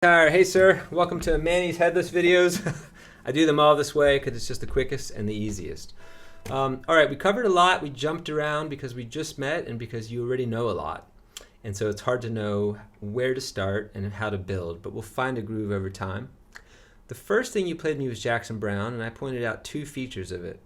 Hey sir, welcome to Manny's Headless videos. I do them all this way because it's just the quickest and the easiest. Alright, we covered a lot, we jumped around because we just met and because you already know a lot. And so it's hard to know where to start and how to build, but we'll find a groove over time. The first thing you played me was Jackson Browne, and I pointed out two features of it.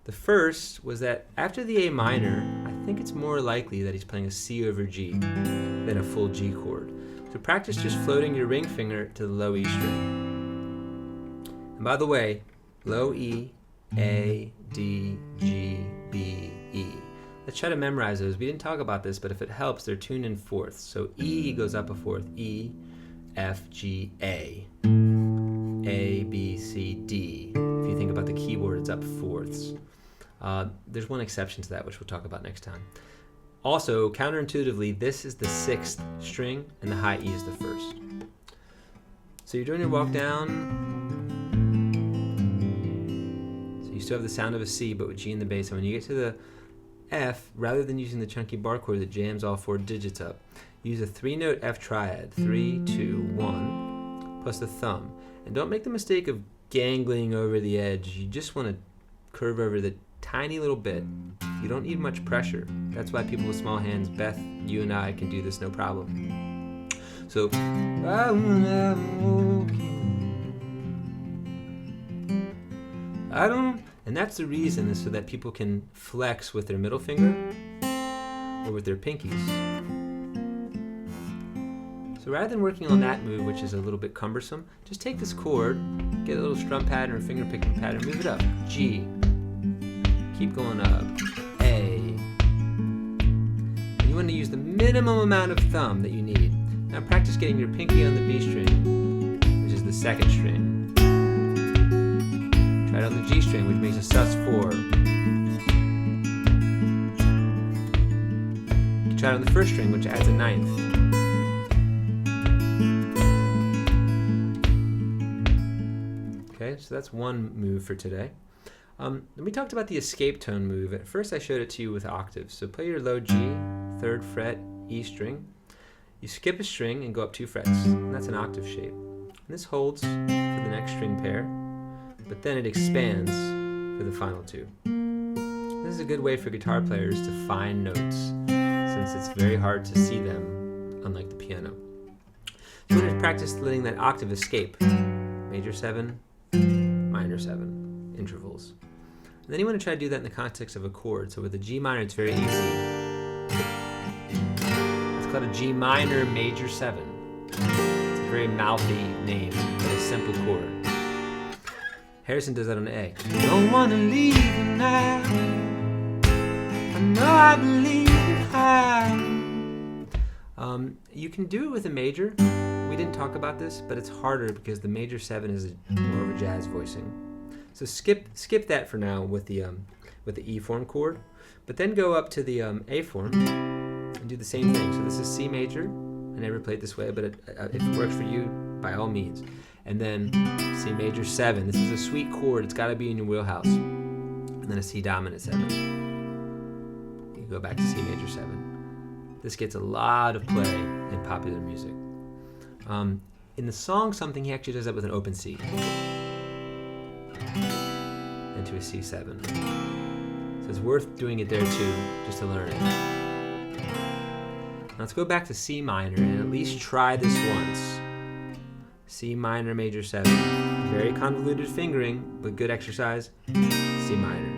The first was that after the A minor, I think it's more likely that he's playing a C over G than a full G chord. So practice just floating your ring finger to the low E string. And by the way, low E, A, D, G, B, E. Let's try to memorize those. We didn't talk about this, but if it helps, they're tuned in fourths. So E goes up a fourth. E, F, G, A. A, B, C, D. If you think about the keyboard, it's up fourths. There's one exception to that, which we'll talk about next time. Also, counterintuitively, this is the sixth string, and the high E is the first. So you're doing your walk down. So you still have the sound of a C, but with G in the bass. And when you get to the F, rather than using the chunky bar chord that jams all four digits up, use a 3-note F triad, 3, 2, 1, plus the thumb. And don't make the mistake of gangling over the edge. You just want to curve over the tiny little bit. You don't need much pressure. That's why people with small hands, Beth, you and I can do this no problem. So, and that's the reason, is so that people can flex with their middle finger or with their pinkies. So rather than working on that move, which is a little bit cumbersome, just take this chord, get a little strum pattern or finger picking pattern, move it up. G. Keep going up. A. And you want to use the minimum amount of thumb that you need. Now practice getting your pinky on the B string, which is the second string. Try it on the G string, which makes a sus4. You try it on the first string, which adds a ninth. Okay, so that's one move for today. We talked about the escape tone move. At first I showed it to you with octaves. So play your low G, 3rd fret, E string. You skip a string and go up 2 frets. And that's an octave shape. And this holds for the next string pair, but then it expands for the final two. This is a good way for guitar players to find notes, since it's very hard to see them, unlike the piano. So we're going to practice letting that octave escape. Major 7, minor 7, intervals. And then you want to try to do that in the context of a chord. So with the G minor, it's very easy. It's called a G minor major 7. It's a very mouthy name, but a simple chord. Harrison does that on the A. Don't want to leave you now. I know I believe it high. You can do it with a major. We didn't talk about this, but it's harder because the major 7 is more of a jazz voicing. So skip that for now with the E form chord, but then go up to the A form and do the same thing. So this is C major. I never played this way, but if it works for you, by all means. And then C major 7. This is a sweet chord. It's got to be in your wheelhouse. And then a C dominant 7. You go back to C major 7. This gets a lot of play in popular music. In the song Something, he actually does that with an open C. Into a C7. So it's worth doing it there too, just to learn it. Now let's go back to C minor and at least try this once. C minor major 7. Very convoluted fingering, but good exercise. C minor.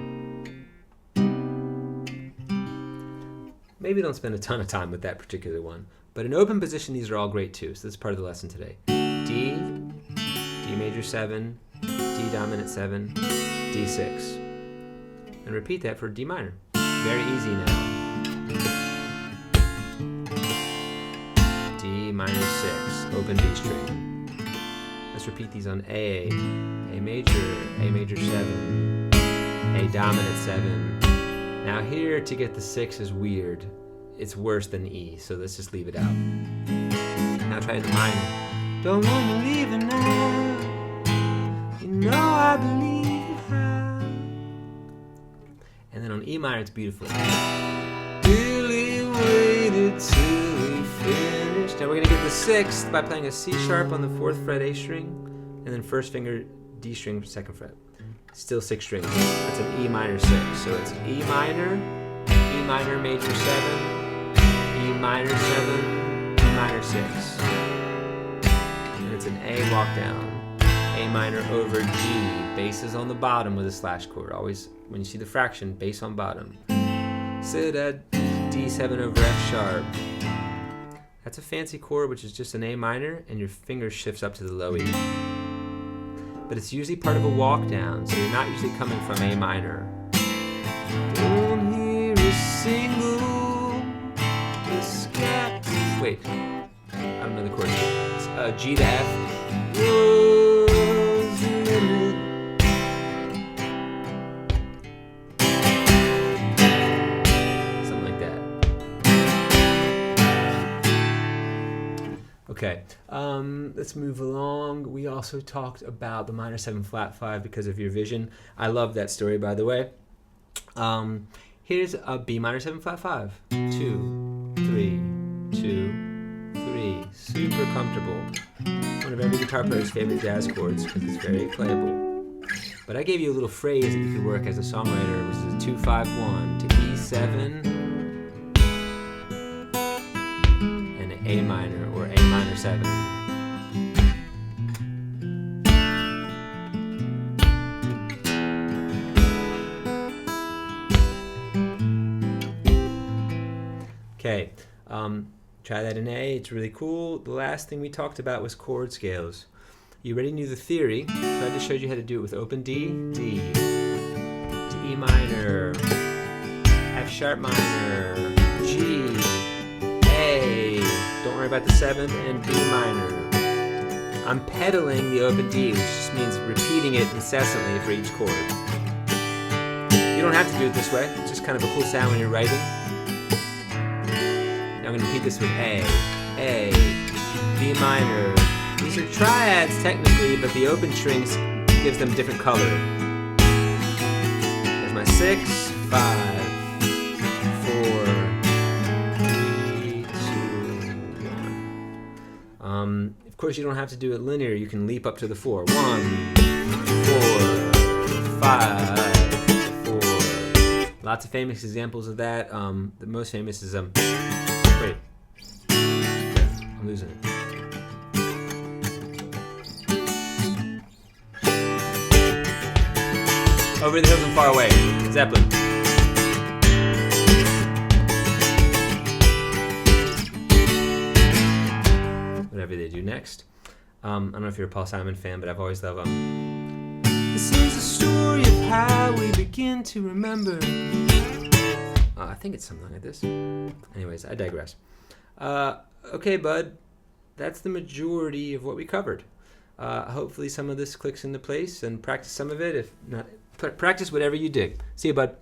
Maybe don't spend a ton of time with that particular one, but in open position these are all great too, so that's part of the lesson today. D, D major 7, D dominant 7, D6. And repeat that for D minor. Very easy now. D minor 6, open B string. Let's repeat these on A major 7, A dominant 7. Now here to get the 6 is weird. It's worse than E, so let's just leave it out. Now try the minor. Don't wanna leave it now. You know I believe it how. And then on E minor, it's beautiful. Really waited till we finished changed. Now we're going to get the 6th by playing a C sharp on the 4th fret A string, and then first finger D string 2nd fret. Still 6 strings. That's an E minor 6. So it's E minor major 7, E minor 7, E minor 6. And it's an A walk down. A minor over G. Bass is on the bottom with a slash chord. Always, when you see the fraction, bass on bottom. So that D7 over F sharp. That's a fancy chord, which is just an A minor, and your finger shifts up to the low E. But it's usually part of a walk down, so you're not usually coming from A minor. Don't hear a single scat. Wait, I don't know the chord. It's G to F. Was limited. Something like that. Okay, let's move along. We also talked about the minor 7 flat 5 because of your vision. I love that story, by the way. Here's a B minor 7 flat 5. 2, 3, 2, 3. Super comfortable. One of every guitar player's favorite jazz chords because it's very playable. But I gave you a little phrase that you could work as a songwriter, which is a 2-5-1 to E7 and an A minor or A minor 7. Okay, try that in A. It's really cool. The last thing we talked about was chord scales. You already knew the theory, so I just showed you how to do it with open D, D, to E minor, F sharp minor, G, A. Don't worry about the 7th, and B minor. I'm pedaling the open D, which just means repeating it incessantly for each chord. You don't have to do it this way. It's just kind of a cool sound when you're writing. Now I'm going to repeat this with A, B minor. These are triads technically, but the open strings gives them different color. There's my 6, 5, 4, 3, 2, 1. Of course, you don't have to do it linear. You can leap up to the 4. 1, 4, 5, 4. Lots of famous examples of that. The most famous is wait, I'm losing it. Over the hills and far away, Zeppelin. Whatever they do next. I don't know if you're a Paul Simon fan, but I've always loved This is a story of how we begin to remember. I think it's something like this. Anyways, I digress. Okay, bud. That's the majority of what we covered. Hopefully some of this clicks into place, and practice some of it. If not, practice whatever you dig. See you, bud.